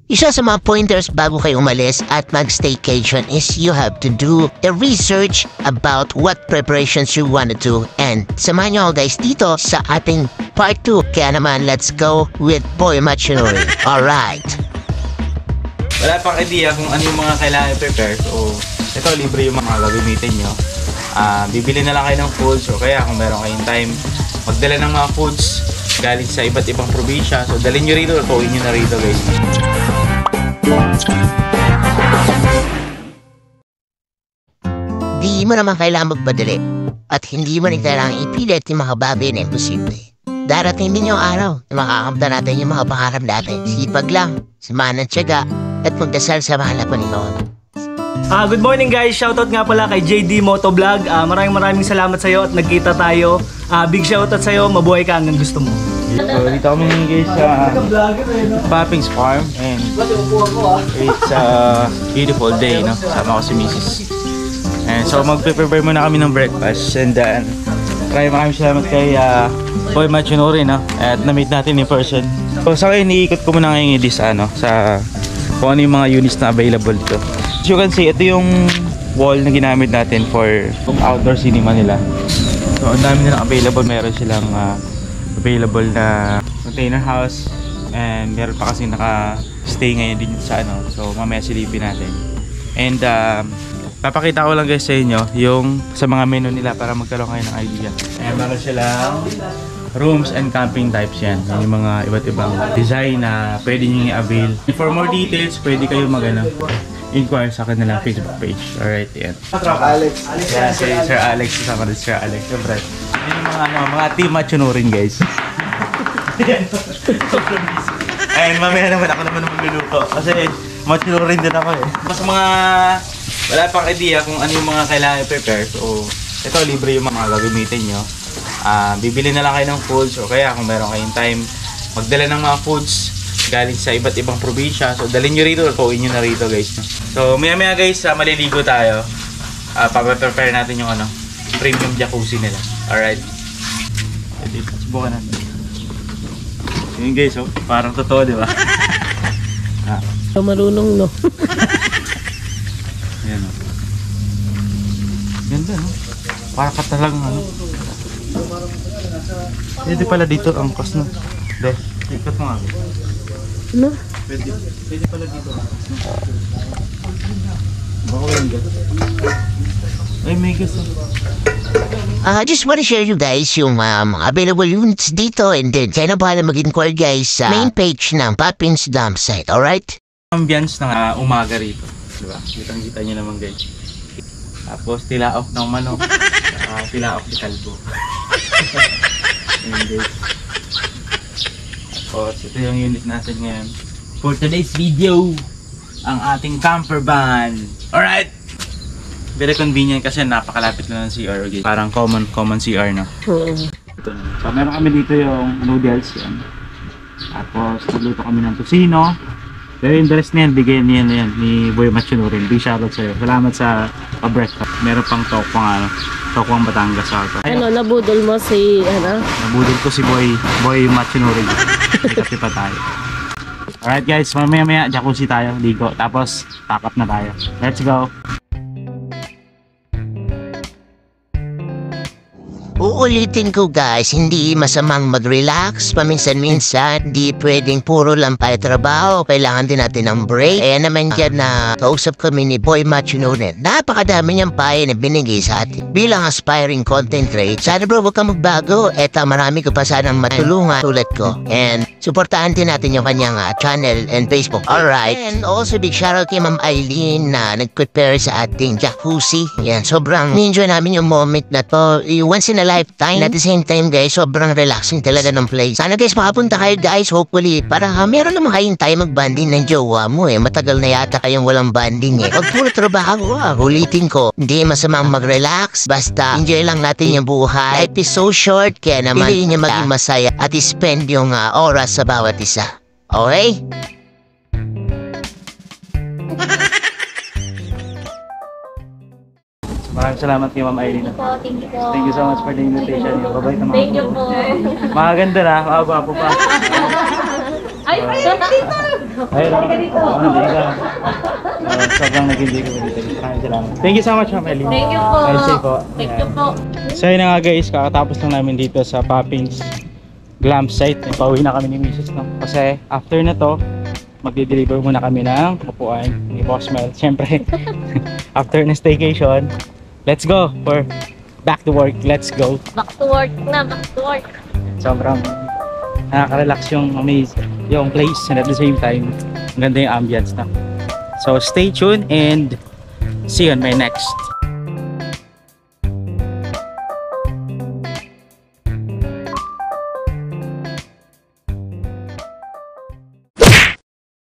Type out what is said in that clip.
Isa sa mga pointers bago kayo umalis at mag-staycation is you have to do a research about what preparations you want to do. And samahan nyo ako guys dito sa ating part 2. Kaya naman, let's go with Boy Machinuri. Alright. Wala pang idea kung ano yung mga kailangan i-prepare. So, ito libre yung mga gagamitin nyo. Bibili na lang kayo ng foods o kaya kung meron kayong time, magdala ng mga foods galing sa iba't ibang probinsya. So, dalhin nyo rito o tawin nyo na rito guys. Di mo naman kailangan magpadali at hindi mo rin kailangan ipilit yung mga bagay na imposible. Darating din yung araw na makakamta natin yung mga pangarap natin. Sipag lang, samahan ng tiyaga at magdasal sa mahal na Panginoon. Good morning guys! Shoutout nga pala kay JD Motovlog. Maraming salamat sa iyo at nagkita tayo. Big shoutout sa iyo, mabuhay ka hanggang gusto mo. So, dito kami guys sa Papping's Farm and it's a beautiful day, no? Sama ko si Mrs. And so mag-prepare muna kami ng breakfast and then maraming salamat kay Boy Machinuri, no? At na-meet natin in person. So sa akin, iikot ko muna ngayon sa kung ano yung mga units na available to. As you can see, ito yung wall na ginamit natin for outdoor cinema nila. So ang dami nilang available. Meron silang available na container house and meron pa kasi naka-stay ngayon din sa so mamaya silipin natin. And papakita ko lang guys sa inyo yung sa mga menu nila para magkaroon kayo ng idea. And meron silang rooms and camping types yan. Yung mga iba't ibang design na pwede nyo i-avail. For more details, pwede kayo inquire sa kanilang Facebook page. Alright, yan. Alex. Yeah, si Sir Alex. Kasama din Sir Alex. Siyempre. Yan yung mga team Machinurin guys. Ayun, mamaya naman ako naman magluluto. Kasi Machinurin din ako eh. Mas wala pang idea kung ano yung mga kailangan i-prepare. So, ito libre yung mga gagamitin nyo. Bibili na lang kayo ng foods o kaya kung meron kayong time, magdala ng mga foods galing sa iba't ibang probinsya. So, dalhin nyo rito o tawin nyo na rito guys. So, maya guys, maliligo tayo. Papaprepare natin yung premium jacuzzi nila. Alright. Subukan natin. Yun guys, parang totoo, di ba? Marunong, no? Ayan, ganda, no? Para ka talagang Pwede pala dito ang cost, no? Deh, ikot mo nga. Ano? Pwede pala dito ang cost, no? Baka walang gas. Ay, may gas, I just want to share you guys yung available units dito and then kaya na bahala mag-inquire guys sa main page ng Papping's Dump Site, alright? Ambience ng umaga rito, diba? Kitang-kita nyo naman guys. Tapos tila-off ng manok, tila-off si kalbo. Ayan guys. Tapos ito yung unit natin ngayon. For today's video, ang ating camper van. Alright! Very convenient kasi napakalapit lang ng CR guys. Parang common CR na. So meron kami dito yung noodles yan. Tapos nagluto kami ng tocino. Pero yung dress na yan, bigyan niya na yan ni Boy Machinurin. Big shoutout sa'yo. Salamat sa breakfast. Meron pang tokwang Batangas sa ito. Nabudol mo si, Nabudol ko si Boy Machinurin. Kasi pa tayo. Alright guys, mamaya jacuzzi tayo, ligo. Tapos, pack up na tayo. Let's go! Uulitin ko guys, hindi masamang mag-relax. Paminsan-minsan, di pwedeng puro lang tayo trabaho. Kailangan din natin ng break. Kaya naman yan na kausap kami ni Boy Machinurin. Napakadami niyang payo na binigay sa atin. Bilang aspiring content creator, sana bro, huwag kang magbago. Eto, marami ko pa sanang matulungan tulad ko. And supportahan din natin yung kanyang channel and Facebook. Alright. And also big shoutout kay Ma'am Eileen na nag-prepare sa ating jacuzzi. Yan, sobrang enjoy namin yung moment na to. Once in a lifetime. At the same time guys, sobrang relaxing talaga ng place. Sana guys makapunta kayo guys, hopefully, para meron naman kayong time mag-banding ng jowa mo eh. Matagal na yata kayong walang banding eh. Huwag puro trabaho, ulitin ko. Hindi masamang mag-relax, basta enjoy lang natin yung buhay. Life is so short, kaya naman piliin niya maging masaya at spend yung oras sa bawat isa. Okay? Maraming salamat kay Ma'am Eileen. Thank you po. Thank you so much for the invitation. Babay naman. Thank you po. Maganda na, makagwapo pa. Ay, dito! Ayun. Hindi ka. Sobrang nag-enjoy ko dito. Maraming salamat. Thank you so much, Ma'am Ellie. Thank you po. Nice day po. Thank you po. So yun na nga guys, kakatapos lang namin dito sa Poppings Glam Site. Pauwi na kami ni Mrs. No? Kasi after na to, magde-deliver muna kami ng upuan ni Boss Mel. Siyempre, after na staycation, let's go for back to work. Let's go. Back to work na, back to work. Sobrang nakaka-relax yung place, and at the same time, ang ganda yung ambience na. So stay tuned and see you on my next